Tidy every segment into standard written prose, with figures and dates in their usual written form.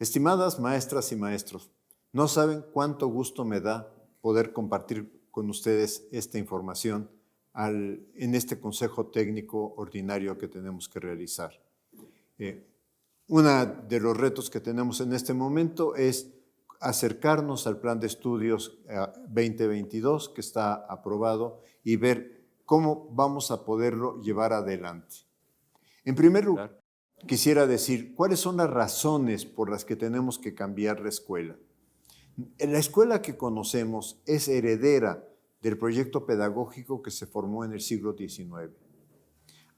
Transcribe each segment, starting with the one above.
Estimadas maestras y maestros, no saben cuánto gusto me da poder compartir con ustedes esta información en este consejo técnico ordinario que tenemos que realizar. Uno de los retos que tenemos en este momento es acercarnos al plan de estudios 2022 que está aprobado y ver cómo vamos a poderlo llevar adelante. En primer lugar, quisiera decir cuáles son las razones por las que tenemos que cambiar la escuela. La escuela que conocemos es heredera del proyecto pedagógico que se formó en el siglo XIX.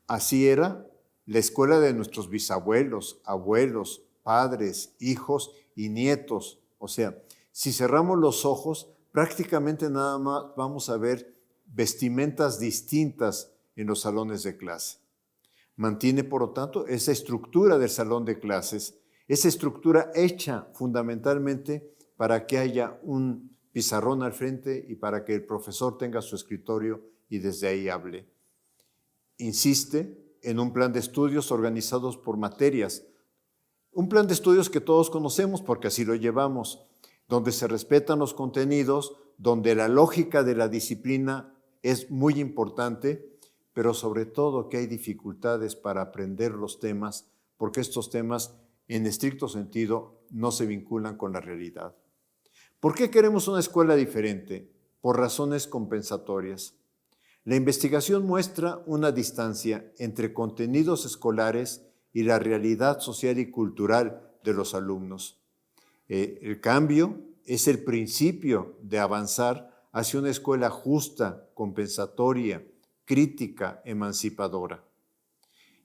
Así era la escuela de nuestros bisabuelos, abuelos, padres, hijos y nietos. O sea, si cerramos los ojos, prácticamente nada más vamos a ver vestimentas distintas en los salones de clase. Mantiene, por lo tanto, esa estructura del salón de clases, esa estructura hecha fundamentalmente para que haya un pizarrón al frente y para que el profesor tenga su escritorio y desde ahí hable. Insiste en un plan de estudios organizados por materias, un plan de estudios que todos conocemos porque así lo llevamos, donde se respetan los contenidos, donde la lógica de la disciplina es muy importante, pero sobre todo que hay dificultades para aprender los temas, porque estos temas, en estricto sentido, no se vinculan con la realidad. ¿Por qué queremos una escuela diferente? Por razones compensatorias. La investigación muestra una distancia entre contenidos escolares y la realidad social y cultural de los alumnos. El cambio es el principio de avanzar hacia una escuela justa, compensatoria, crítica, emancipadora.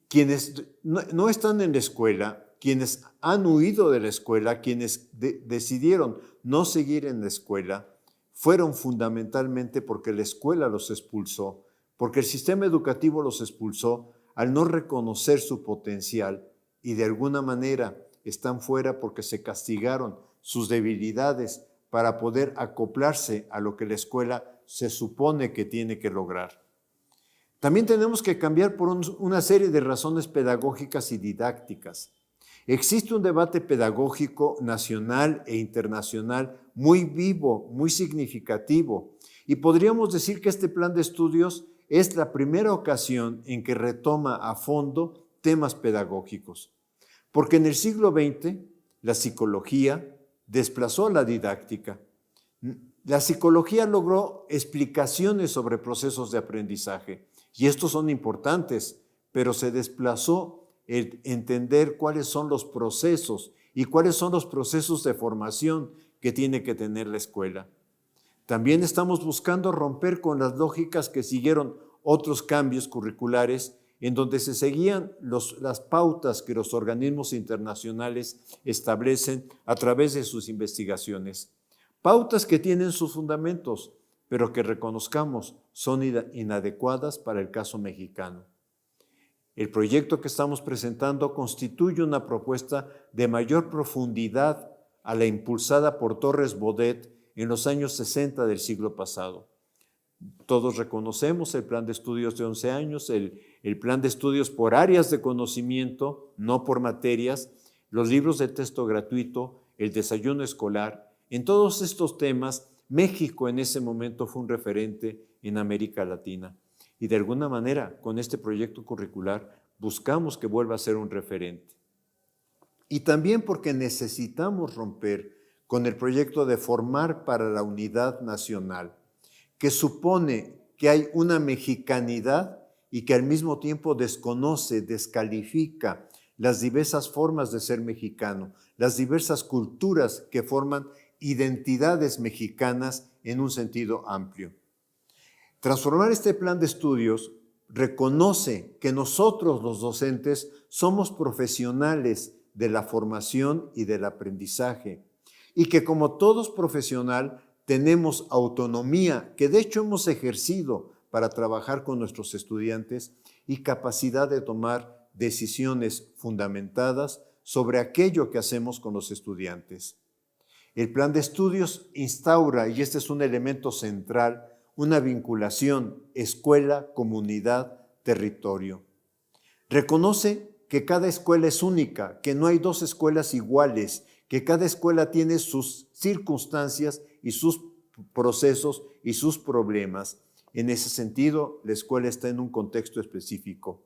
Quienes no están en la escuela, quienes han huido de la escuela, quienes decidieron no seguir en la escuela, fueron fundamentalmente porque la escuela los expulsó, porque el sistema educativo los expulsó al no reconocer su potencial y de alguna manera están fuera porque se castigaron sus debilidades para poder acoplarse a lo que la escuela se supone que tiene que lograr. También tenemos que cambiar por una serie de razones pedagógicas y didácticas. Existe un debate pedagógico nacional e internacional muy vivo, muy significativo, y podríamos decir que este plan de estudios es la primera ocasión en que retoma a fondo temas pedagógicos, porque en el siglo XX la psicología desplazó a la didáctica. La psicología logró explicaciones sobre procesos de aprendizaje, y estos son importantes, pero se desplazó el entender cuáles son los procesos y cuáles son los procesos de formación que tiene que tener la escuela. También estamos buscando romper con las lógicas que siguieron otros cambios curriculares en donde se seguían las pautas que los organismos internacionales establecen a través de sus investigaciones. Pautas que tienen sus fundamentos, pero que reconozcamos son inadecuadas para el caso mexicano. El proyecto que estamos presentando constituye una propuesta de mayor profundidad a la impulsada por Torres Bodet en los años 60 del siglo pasado. Todos reconocemos el plan de estudios de 11 años, el plan de estudios por áreas de conocimiento, no por materias, los libros de texto gratuito, el desayuno escolar. En todos estos temas, México en ese momento fue un referente en América Latina. Y de alguna manera, con este proyecto curricular, buscamos que vuelva a ser un referente. Y también porque necesitamos romper con el proyecto de formar para la unidad nacional, que supone que hay una mexicanidad y que al mismo tiempo desconoce, descalifica las diversas formas de ser mexicano, las diversas culturas que forman identidades mexicanas en un sentido amplio. Transformar este plan de estudios reconoce que nosotros los docentes somos profesionales de la formación y del aprendizaje y que como todos profesional tenemos autonomía que de hecho hemos ejercido para trabajar con nuestros estudiantes y capacidad de tomar decisiones fundamentadas sobre aquello que hacemos con los estudiantes. El plan de estudios instaura, y este es un elemento central, una vinculación escuela, comunidad, territorio. Reconoce que cada escuela es única, que no hay dos escuelas iguales, que cada escuela tiene sus circunstancias y sus procesos y sus problemas. En ese sentido, la escuela está en un contexto específico.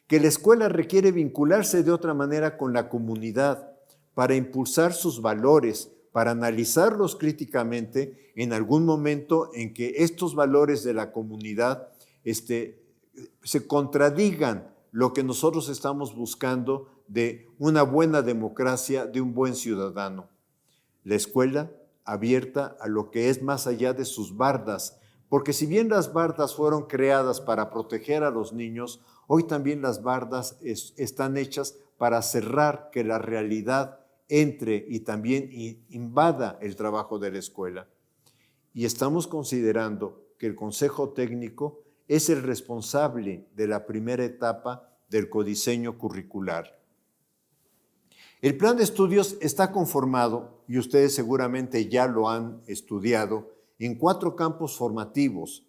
Que la escuela requiere vincularse de otra manera con la comunidad para impulsar sus valores, para analizarlos críticamente en algún momento en que estos valores de la comunidad se contradigan lo que nosotros estamos buscando de una buena democracia, de un buen ciudadano. La escuela abierta a lo que es más allá de sus bardas, porque si bien las bardas fueron creadas para proteger a los niños, hoy también las bardas están hechas para cerrar que la realidad entre y también invada el trabajo de la escuela. Y estamos considerando que el Consejo Técnico es el responsable de la primera etapa del codiseño curricular. El plan de estudios está conformado, y ustedes seguramente ya lo han estudiado, en 4 campos formativos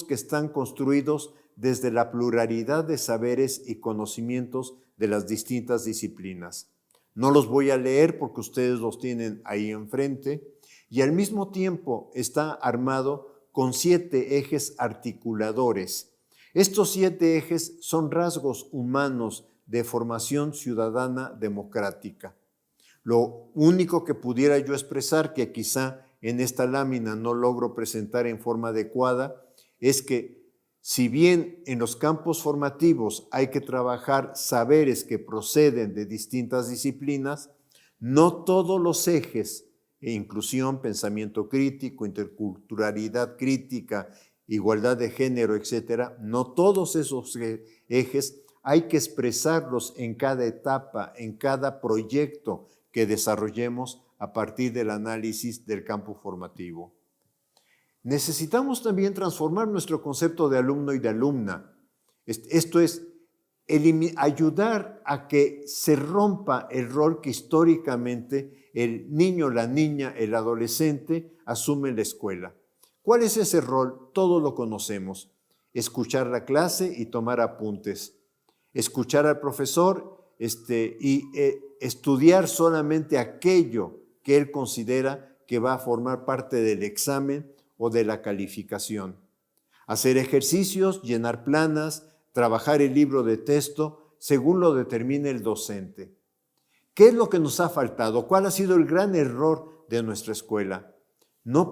que están construidos desde la pluralidad de saberes y conocimientos de las distintas disciplinas. No los voy a leer porque ustedes los tienen ahí enfrente, y al mismo tiempo está armado con 7 ejes articuladores. Estos 7 ejes son rasgos humanos de formación ciudadana democrática. Lo único que pudiera yo expresar, que quizá en esta lámina no logro presentar en forma adecuada, es que si bien en los campos formativos hay que trabajar saberes que proceden de distintas disciplinas, no todos los ejes, inclusión, pensamiento crítico, interculturalidad crítica, igualdad de género, etcétera, no todos esos ejes hay que expresarlos en cada etapa, en cada proyecto que desarrollemos a partir del análisis del campo formativo. Necesitamos también transformar nuestro concepto de alumno y de alumna. Esto es, ayudar a que se rompa el rol que históricamente el niño, la niña, el adolescente asume en la escuela. ¿Cuál es ese rol? Todos lo conocemos. Escuchar la clase y tomar apuntes. Escuchar al profesor y estudiar solamente aquello que él considera que va a formar parte del examen o de la calificación. Hacer ejercicios, llenar planas, trabajar el libro de texto según lo determine el docente. ¿Qué es lo que nos ha faltado? ¿Cuál ha sido el gran error de nuestra escuela? No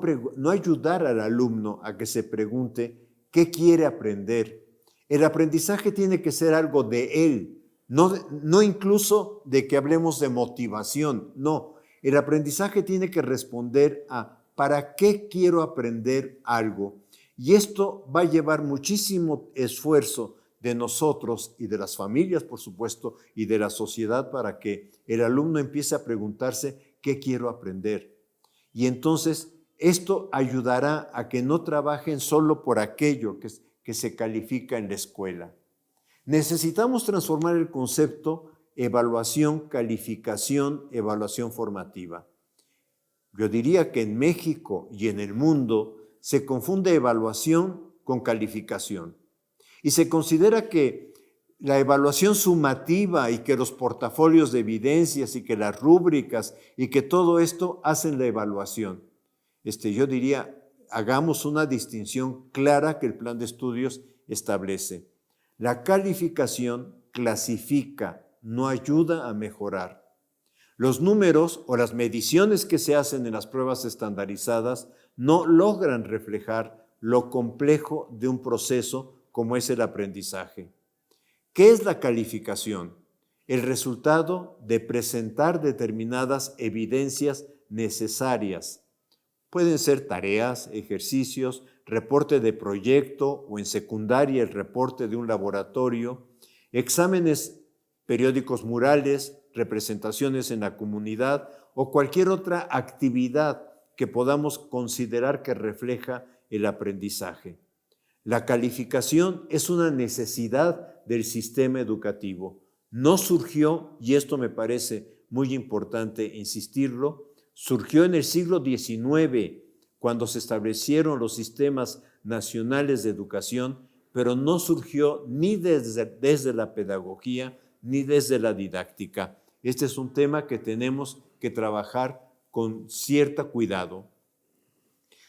ayudar al alumno a que se pregunte qué quiere aprender. El aprendizaje tiene que ser algo de él, no incluso de que hablemos de motivación, no. El aprendizaje tiene que responder a ¿para qué quiero aprender algo? Y esto va a llevar muchísimo esfuerzo de nosotros y de las familias, por supuesto, y de la sociedad para que el alumno empiece a preguntarse ¿qué quiero aprender? Y entonces esto ayudará a que no trabajen solo por aquello que se califica en la escuela. Necesitamos transformar el concepto evaluación, calificación, evaluación formativa. Yo diría que en México y en el mundo se confunde evaluación con calificación y se considera que la evaluación sumativa y que los portafolios de evidencias y que las rúbricas y que todo esto hacen la evaluación. Yo diría, hagamos una distinción clara que el plan de estudios establece. La calificación clasifica, no ayuda a mejorar. Los números o las mediciones que se hacen en las pruebas estandarizadas no logran reflejar lo complejo de un proceso como es el aprendizaje. ¿Qué es la calificación? El resultado de presentar determinadas evidencias necesarias. Pueden ser tareas, ejercicios, reporte de proyecto o en secundaria el reporte de un laboratorio, exámenes periódicos murales, representaciones en la comunidad o cualquier otra actividad que podamos considerar que refleja el aprendizaje. La calificación es una necesidad del sistema educativo. No surgió, y esto me parece muy importante insistirlo, surgió en el siglo XIX, cuando se establecieron los sistemas nacionales de educación, pero no surgió ni desde la pedagogía ni desde la didáctica. Este es un tema que tenemos que trabajar con cierto cuidado.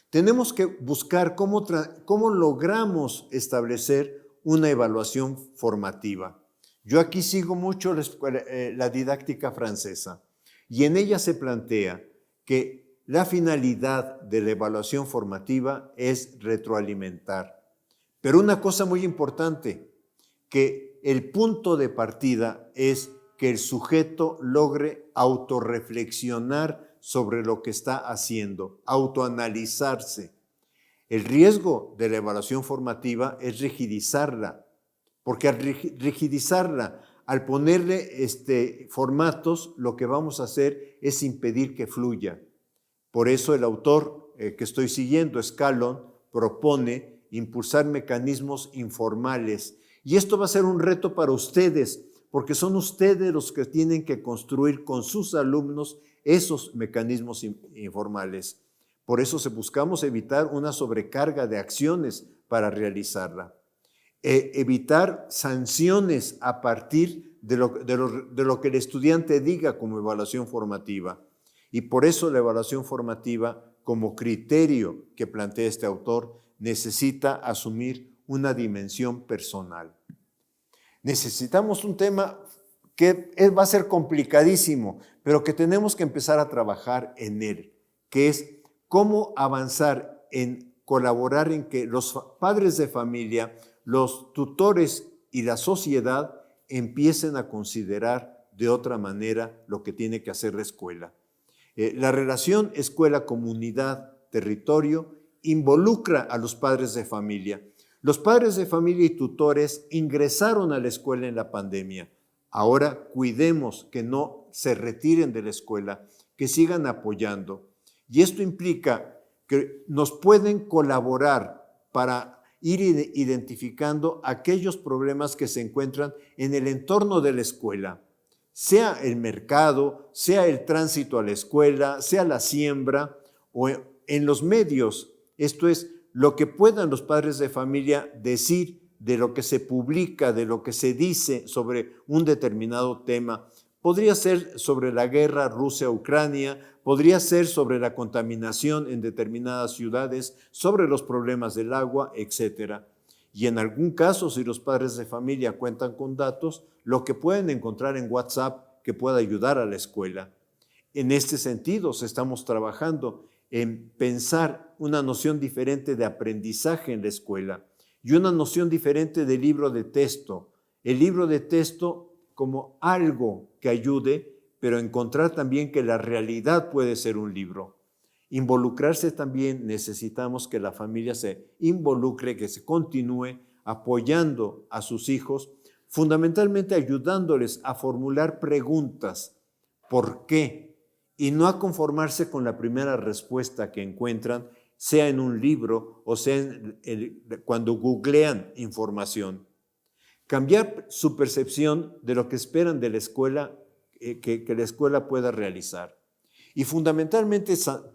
Tenemos que buscar cómo logramos establecer una evaluación formativa. Yo aquí sigo mucho la didáctica francesa y en ella se plantea que la finalidad de la evaluación formativa es retroalimentar. Pero una cosa muy importante, que el punto de partida es que el sujeto logre autorreflexionar sobre lo que está haciendo, autoanalizarse. El riesgo de la evaluación formativa es rigidizarla, porque al rigidizarla, al ponerle formatos, lo que vamos a hacer es impedir que fluya. Por eso el autor que estoy siguiendo, Scallon, propone impulsar mecanismos informales. Y esto va a ser un reto para ustedes, porque son ustedes los que tienen que construir con sus alumnos esos mecanismos informales. Por eso buscamos evitar una sobrecarga de acciones para realizarla. Evitar sanciones a partir de lo que el estudiante diga como evaluación formativa. Y por eso la evaluación formativa, como criterio que plantea este autor, necesita asumir una dimensión personal. Necesitamos un tema que va a ser complicadísimo, pero que tenemos que empezar a trabajar en él, que es cómo avanzar en colaborar en que los padres de familia, los tutores y la sociedad empiecen a considerar de otra manera lo que tiene que hacer la escuela. La relación escuela-comunidad-territorio involucra a los padres de familia. Los padres de familia y tutores ingresaron a la escuela en la pandemia. Ahora cuidemos que no se retiren de la escuela, que sigan apoyando. Y esto implica que nos pueden colaborar para ir identificando aquellos problemas que se encuentran en el entorno de la escuela, sea el mercado, sea el tránsito a la escuela, sea la siembra o en los medios. Esto es lo que puedan los padres de familia decir de lo que se publica, de lo que se dice sobre un determinado tema. Podría ser sobre la guerra Rusia-Ucrania, podría ser sobre la contaminación en determinadas ciudades, sobre los problemas del agua, etc. Y en algún caso, si los padres de familia cuentan con datos, lo que pueden encontrar en WhatsApp que pueda ayudar a la escuela. En este sentido, estamos trabajando en pensar una noción diferente de aprendizaje en la escuela y una noción diferente de libro de texto. El libro de texto como algo que ayude, pero encontrar también que la realidad puede ser un libro. Involucrarse también, necesitamos que la familia se involucre, que se continúe apoyando a sus hijos, fundamentalmente ayudándoles a formular preguntas. ¿Por qué? Y no a conformarse con la primera respuesta que encuentran, sea en un libro o sea cuando googlean información. Cambiar su percepción de lo que esperan de la escuela, que la escuela pueda realizar. Y fundamentalmente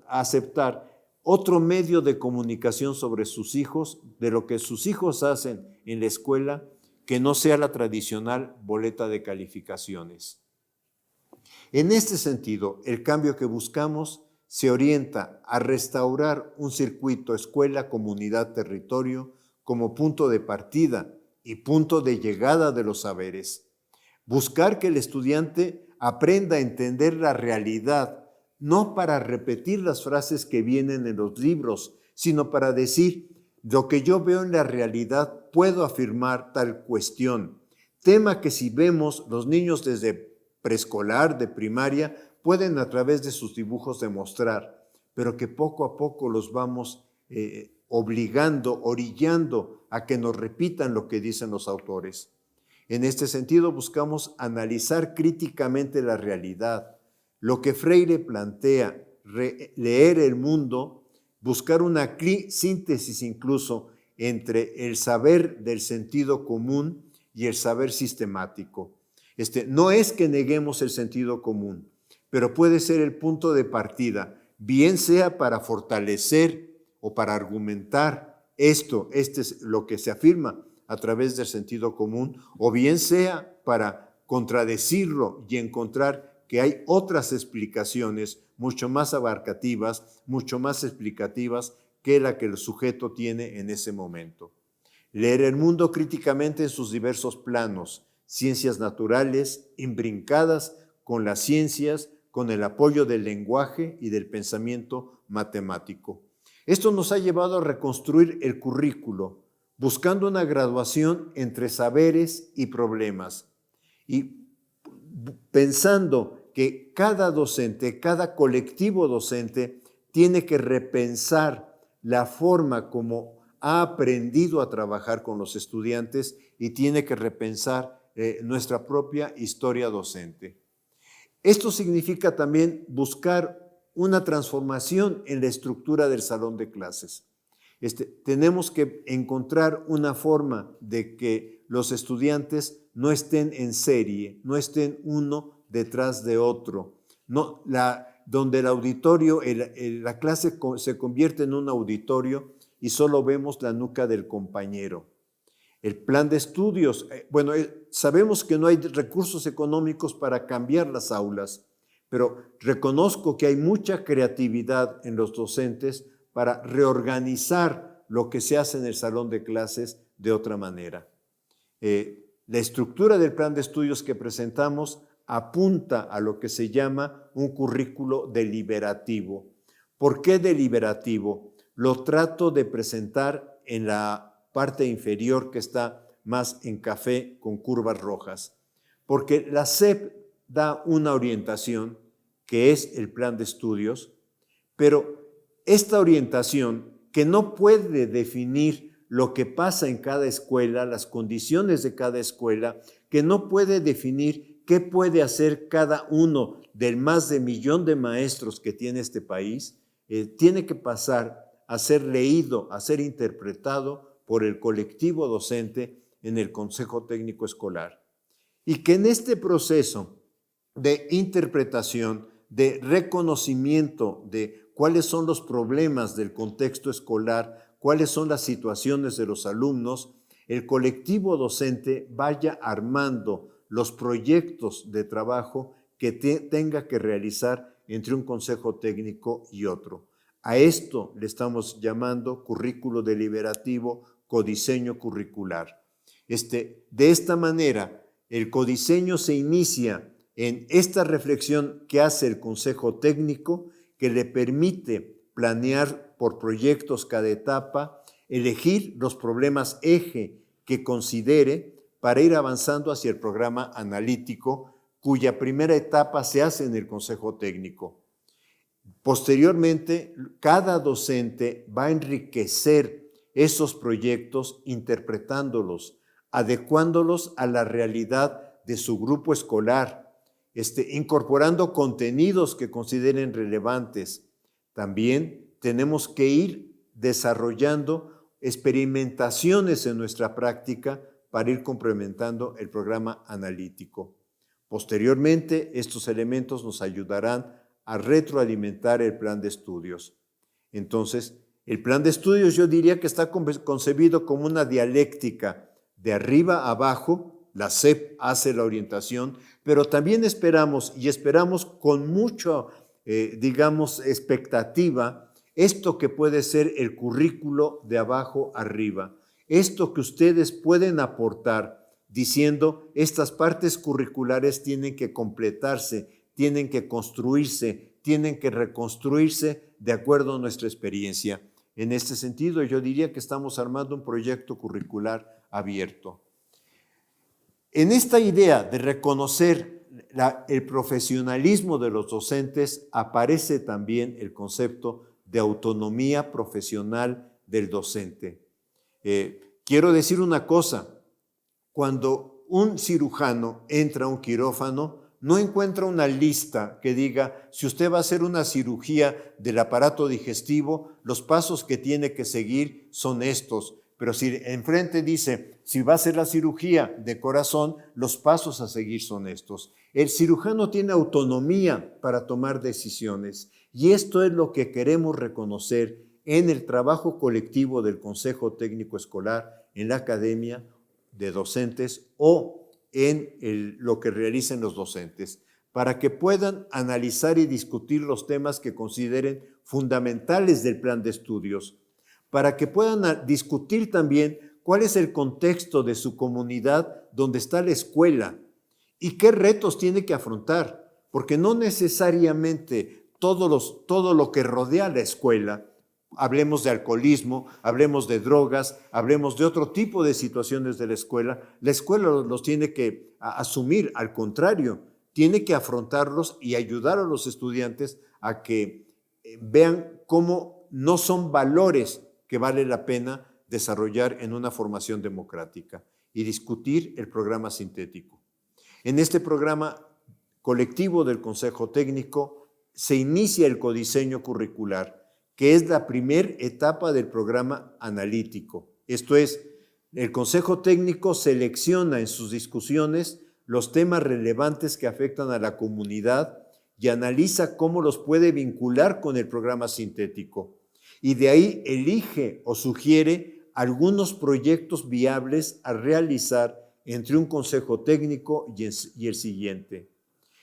aceptar otro medio de comunicación sobre sus hijos, de lo que sus hijos hacen en la escuela, que no sea la tradicional boleta de calificaciones. En este sentido, el cambio que buscamos se orienta a restaurar un circuito escuela, comunidad, territorio como punto de partida y punto de llegada de los saberes. Buscar que el estudiante aprenda a entender la realidad, no para repetir las frases que vienen en los libros, sino para decir, lo que yo veo en la realidad, puedo afirmar tal cuestión. Tema que si vemos los niños desde preescolar, de primaria, pueden a través de sus dibujos demostrar, pero que poco a poco los vamos obligando, orillando a que nos repitan lo que dicen los autores. En este sentido, buscamos analizar críticamente la realidad, lo que Freire plantea, leer el mundo, buscar una síntesis incluso entre el saber del sentido común y el saber sistemático. No es que neguemos el sentido común, pero puede ser el punto de partida, bien sea para fortalecer o para argumentar este es lo que se afirma a través del sentido común, o bien sea para contradecirlo y encontrar que hay otras explicaciones mucho más abarcativas, mucho más explicativas que la que el sujeto tiene en ese momento. Leer el mundo críticamente en sus diversos planos, ciencias naturales, imbrincadas con las ciencias, con el apoyo del lenguaje y del pensamiento matemático. Esto nos ha llevado a reconstruir el currículo, buscando una graduación entre saberes y problemas, y pensando que cada docente, cada colectivo docente, tiene que repensar la forma como ha aprendido a trabajar con los estudiantes y tiene que repensar nuestra propia historia docente. Esto significa también buscar una transformación en la estructura del salón de clases. Tenemos que encontrar una forma de que los estudiantes no estén en serie, no estén uno detrás de otro, donde el auditorio, la clase se convierte en un auditorio y solo vemos la nuca del compañero. El plan de estudios, sabemos que no hay recursos económicos para cambiar las aulas, pero reconozco que hay mucha creatividad en los docentes para reorganizar lo que se hace en el salón de clases de otra manera. La estructura del plan de estudios que presentamos apunta a lo que se llama un currículo deliberativo. ¿Por qué deliberativo? Lo trato de presentar en la parte inferior que está más en café con curvas rojas, porque la SEP da una orientación que es el plan de estudios, pero esta orientación que no puede definir lo que pasa en cada escuela, las condiciones de cada escuela, que no puede definir qué puede hacer cada uno del más de 1 millón de maestros que tiene este país, tiene que pasar a ser leído, a ser interpretado por el colectivo docente en el Consejo Técnico Escolar. Y que en este proceso de interpretación, de reconocimiento de cuáles son los problemas del contexto escolar, cuáles son las situaciones de los alumnos, el colectivo docente vaya armando los proyectos de trabajo que tenga que realizar entre un consejo técnico y otro. A esto le estamos llamando currículo deliberativo, codiseño curricular. De esta manera, el codiseño se inicia en esta reflexión que hace el consejo técnico, que le permite planear por proyectos cada etapa, elegir los problemas eje que considere para ir avanzando hacia el programa analítico, cuya primera etapa se hace en el consejo técnico. Posteriormente, cada docente va a enriquecer esos proyectos interpretándolos, adecuándolos a la realidad de su grupo escolar, incorporando contenidos que consideren relevantes. También tenemos que ir desarrollando experimentaciones en nuestra práctica para ir complementando el programa analítico. Posteriormente, estos elementos nos ayudarán a retroalimentar el plan de estudios. Entonces, el plan de estudios yo diría que está concebido como una dialéctica de arriba a abajo. La SEP hace la orientación, pero también esperamos con mucha, expectativa, esto que puede ser el currículo de abajo arriba, esto que ustedes pueden aportar diciendo estas partes curriculares tienen que completarse, tienen que construirse, tienen que reconstruirse de acuerdo a nuestra experiencia. En este sentido, yo diría que estamos armando un proyecto curricular abierto. En esta idea de reconocer el profesionalismo de los docentes aparece también el concepto de autonomía profesional del docente. Quiero decir una cosa, cuando un cirujano entra a un quirófano, no encuentra una lista que diga, si usted va a hacer una cirugía del aparato digestivo, los pasos que tiene que seguir son estos. Pero si enfrente dice, si va a hacer la cirugía de corazón, los pasos a seguir son estos. El cirujano tiene autonomía para tomar decisiones y esto es lo que queremos reconocer en el trabajo colectivo del Consejo Técnico Escolar, en la academia de docentes o en lo que realicen los docentes, para que puedan analizar y discutir los temas que consideren fundamentales del plan de estudios, para que puedan discutir también cuál es el contexto de su comunidad donde está la escuela y qué retos tiene que afrontar, porque no necesariamente todo lo que rodea la escuela, hablemos de alcoholismo, hablemos de drogas, hablemos de otro tipo de situaciones de la escuela los tiene que asumir, al contrario, tiene que afrontarlos y ayudar a los estudiantes a que vean cómo no son valores que vale la pena desarrollar en una formación democrática y discutir el programa sintético. En este programa colectivo del Consejo Técnico se inicia el codiseño curricular, que es la primera etapa del programa analítico. Esto es, el Consejo Técnico selecciona en sus discusiones los temas relevantes que afectan a la comunidad y analiza cómo los puede vincular con el programa sintético. Y de ahí elige o sugiere algunos proyectos viables a realizar entre un consejo técnico y el siguiente.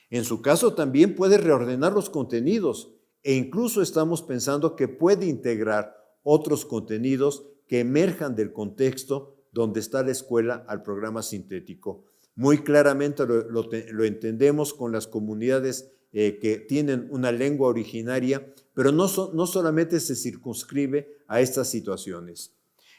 En su caso también puede reordenar los contenidos e incluso estamos pensando que puede integrar otros contenidos que emerjan del contexto donde está la escuela al programa sintético. Muy claramente lo entendemos con las comunidades que tienen una lengua originaria, pero no solamente se circunscribe a estas situaciones.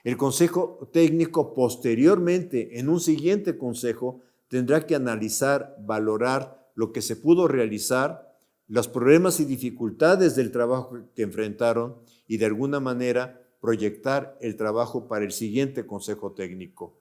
El Consejo Técnico posteriormente, en un siguiente consejo, tendrá que analizar, valorar lo que se pudo realizar, los problemas y dificultades del trabajo que enfrentaron y de alguna manera proyectar el trabajo para el siguiente Consejo Técnico.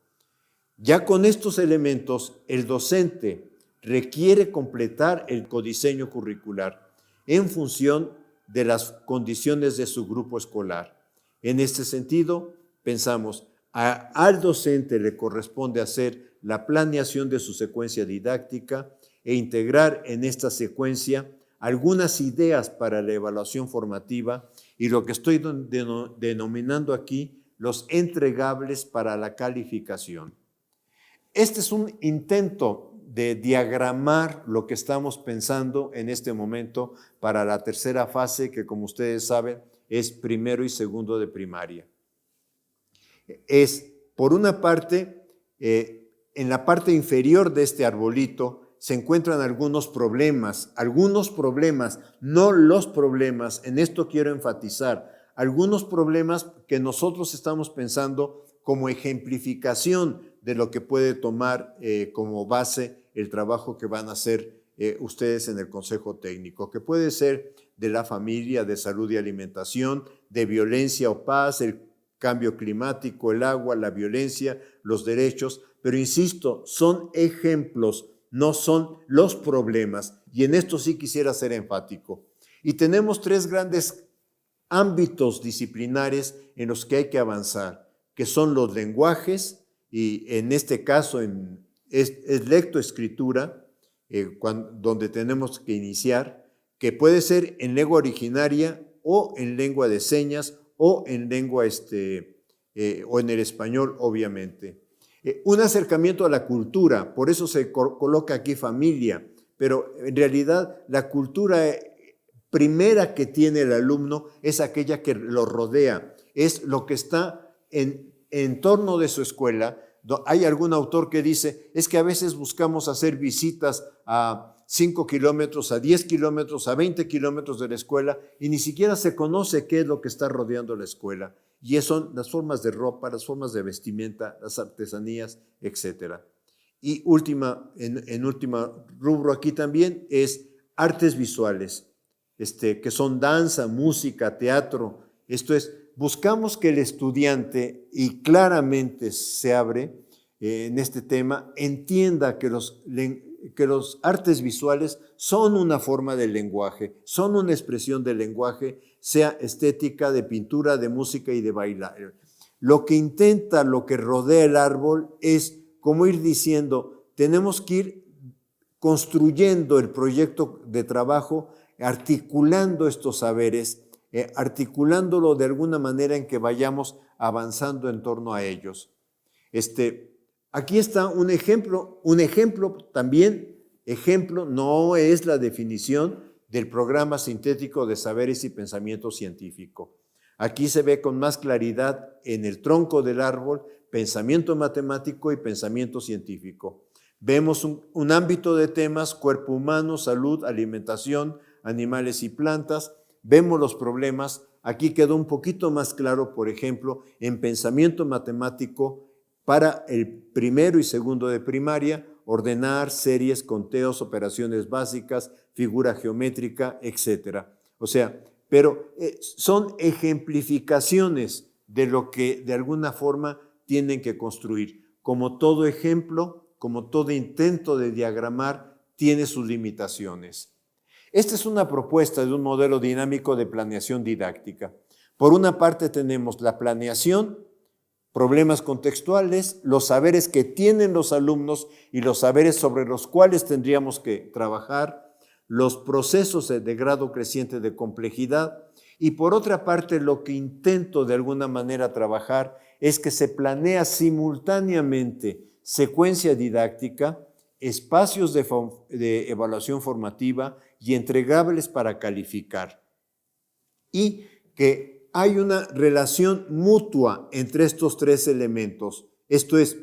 Ya con estos elementos, el docente requiere completar el codiseño curricular en función de las condiciones de su grupo escolar. En este sentido, pensamos, al docente le corresponde hacer la planeación de su secuencia didáctica e integrar en esta secuencia algunas ideas para la evaluación formativa y lo que estoy denominando aquí los entregables para la calificación. Este es un intento de diagramar lo que estamos pensando en este momento para la tercera fase, que como ustedes saben es primero y segundo de primaria. Es, por una parte, en la parte inferior de este arbolito se encuentran algunos problemas, no los problemas, en esto quiero enfatizar, algunos problemas que nosotros estamos pensando como ejemplificación de lo que puede tomar como base el trabajo que van a hacer ustedes en el Consejo Técnico, que puede ser de la familia, de salud y alimentación, de violencia o paz, el cambio climático, el agua, la violencia, los derechos, pero insisto, son ejemplos, no son los problemas, y en esto sí quisiera ser enfático. Y tenemos tres grandes ámbitos disciplinares en los que hay que avanzar, que son los lenguajes, y en este caso es lectoescritura, donde tenemos que iniciar, que puede ser en lengua originaria o en lengua de señas o en lengua o en el español, obviamente. Un acercamiento a la cultura, por eso se coloca aquí familia, pero en realidad la cultura primera que tiene el alumno es aquella que lo rodea, es lo que está en torno de su escuela. Hay algún autor que dice, es que a veces buscamos hacer visitas a 5 kilómetros, a 10 kilómetros, a 20 kilómetros de la escuela y ni siquiera se conoce qué es lo que está rodeando la escuela. Y eso son las formas de ropa, las formas de vestimenta, las artesanías, etc. Y en última rubro aquí también es artes visuales, que son danza, música, teatro. Esto es, buscamos que el estudiante, y claramente se abre en este tema, entienda que los artes visuales son una forma del lenguaje, son una expresión del lenguaje, sea estética, de pintura, de música y de bailar. Lo que rodea el árbol es como ir diciendo, tenemos que ir construyendo el proyecto de trabajo, articulando estos saberes, articulándolo de alguna manera en que vayamos avanzando en torno a ellos. Aquí está un ejemplo también Ejemplo no es la definición del programa sintético de saberes y pensamiento científico. Aquí se ve con más claridad en el tronco del árbol pensamiento matemático y pensamiento científico. Vemos un ámbito de temas: cuerpo humano, salud, alimentación, animales y plantas. Vemos los problemas. Aquí quedó un poquito más claro, por ejemplo, en pensamiento matemático para el primero y segundo de primaria, ordenar, series, conteos, operaciones básicas, figura geométrica, etc. O sea, pero son ejemplificaciones de lo que de alguna forma tienen que construir. Como todo ejemplo, como todo intento de diagramar, tiene sus limitaciones. Esta es una propuesta de un modelo dinámico de planeación didáctica. Por una parte tenemos la planeación, problemas contextuales, los saberes que tienen los alumnos y los saberes sobre los cuales tendríamos que trabajar, los procesos de grado creciente de complejidad, y por otra parte lo que intento de alguna manera trabajar es que se planea simultáneamente secuencia didáctica, espacios de evaluación formativa y entregables para calificar, y que hay una relación mutua entre estos tres elementos. Esto es,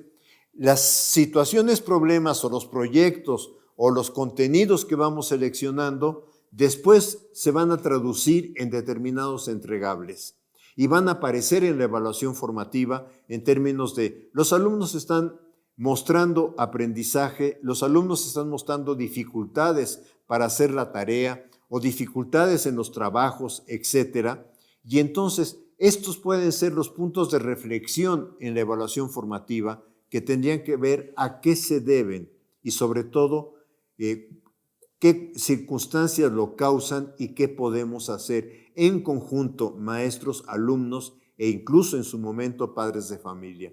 las situaciones, problemas o los proyectos o los contenidos que vamos seleccionando después se van a traducir en determinados entregables y van a aparecer en la evaluación formativa en términos de los alumnos están mostrando aprendizaje, los alumnos están mostrando dificultades para hacer la tarea o dificultades en los trabajos, etcétera. Y entonces estos pueden ser los puntos de reflexión en la evaluación formativa que tendrían que ver a qué se deben y sobre todo qué circunstancias lo causan y qué podemos hacer en conjunto maestros, alumnos e incluso en su momento padres de familia.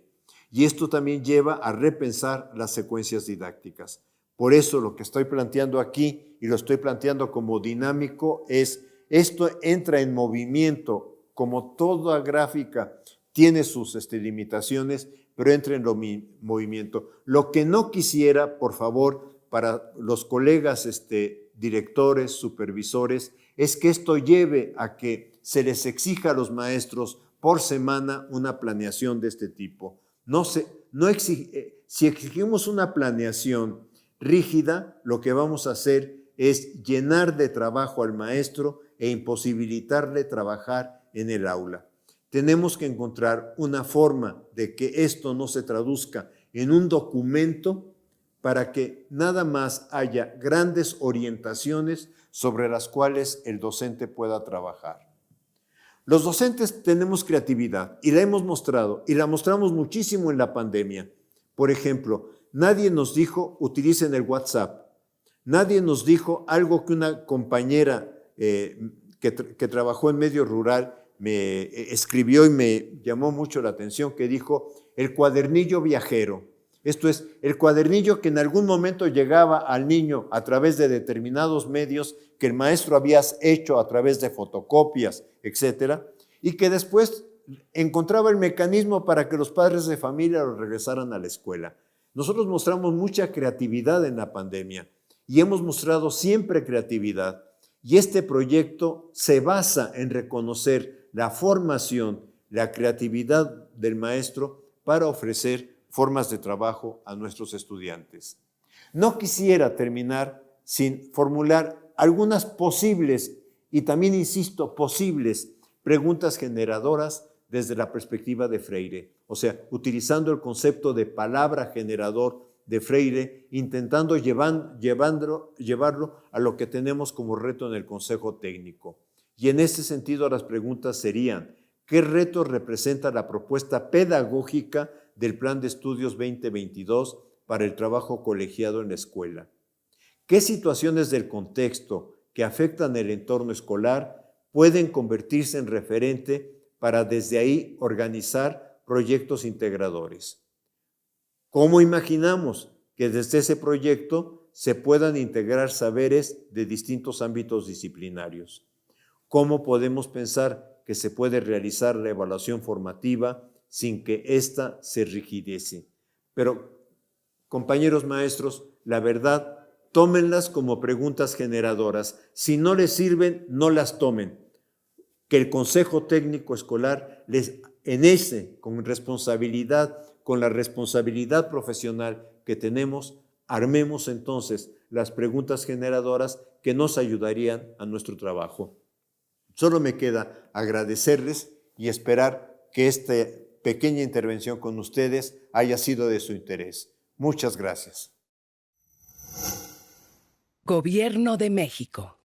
Y esto también lleva a repensar las secuencias didácticas. Por eso lo que estoy planteando aquí y lo estoy planteando como dinámico es esto entra en movimiento, como toda gráfica tiene sus limitaciones, pero entra en movimiento. Lo que no quisiera, por favor, para los colegas directores, supervisores, es que esto lleve a que se les exija a los maestros por semana una planeación de este tipo. Si exigimos una planeación rígida, lo que vamos a hacer es llenar de trabajo al maestro e imposibilitarle trabajar en el aula. Tenemos que encontrar una forma de que esto no se traduzca en un documento para que nada más haya grandes orientaciones sobre las cuales el docente pueda trabajar. Los docentes tenemos creatividad y la hemos mostrado y la mostramos muchísimo en la pandemia. Por ejemplo, nadie nos dijo utilicen el WhatsApp. Nadie nos dijo algo que una compañera que trabajó en medio rural me escribió y me llamó mucho la atención, que dijo el cuadernillo viajero. Esto es, el cuadernillo que en algún momento llegaba al niño a través de determinados medios que el maestro había hecho a través de fotocopias, etcétera, y que después encontraba el mecanismo para que los padres de familia lo regresaran a la escuela. Nosotros mostramos mucha creatividad en la pandemia y hemos mostrado siempre creatividad. Y este proyecto se basa en reconocer la formación, la creatividad del maestro para ofrecer formas de trabajo a nuestros estudiantes. No quisiera terminar sin formular algunas posibles, y también insisto, posibles preguntas generadoras desde la perspectiva de Freire. O sea, utilizando el concepto de palabra generador de Freire, intentando llevarlo a lo que tenemos como reto en el Consejo Técnico. Y en este sentido las preguntas serían, ¿qué reto representa la propuesta pedagógica del Plan de Estudios 2022 para el trabajo colegiado en la escuela? ¿Qué situaciones del contexto que afectan el entorno escolar pueden convertirse en referente para desde ahí organizar proyectos integradores? ¿Cómo imaginamos que desde ese proyecto se puedan integrar saberes de distintos ámbitos disciplinarios? ¿Cómo podemos pensar que se puede realizar la evaluación formativa sin que ésta se rigidece? Pero, compañeros maestros, la verdad tómenlas como preguntas generadoras. Si no les sirven, no las tomen. Que el Consejo Técnico Escolar con responsabilidad, con la responsabilidad profesional que tenemos, armemos entonces las preguntas generadoras que nos ayudarían a nuestro trabajo. Solo me queda agradecerles y esperar que esta pequeña intervención con ustedes haya sido de su interés. Muchas gracias. Gobierno de México.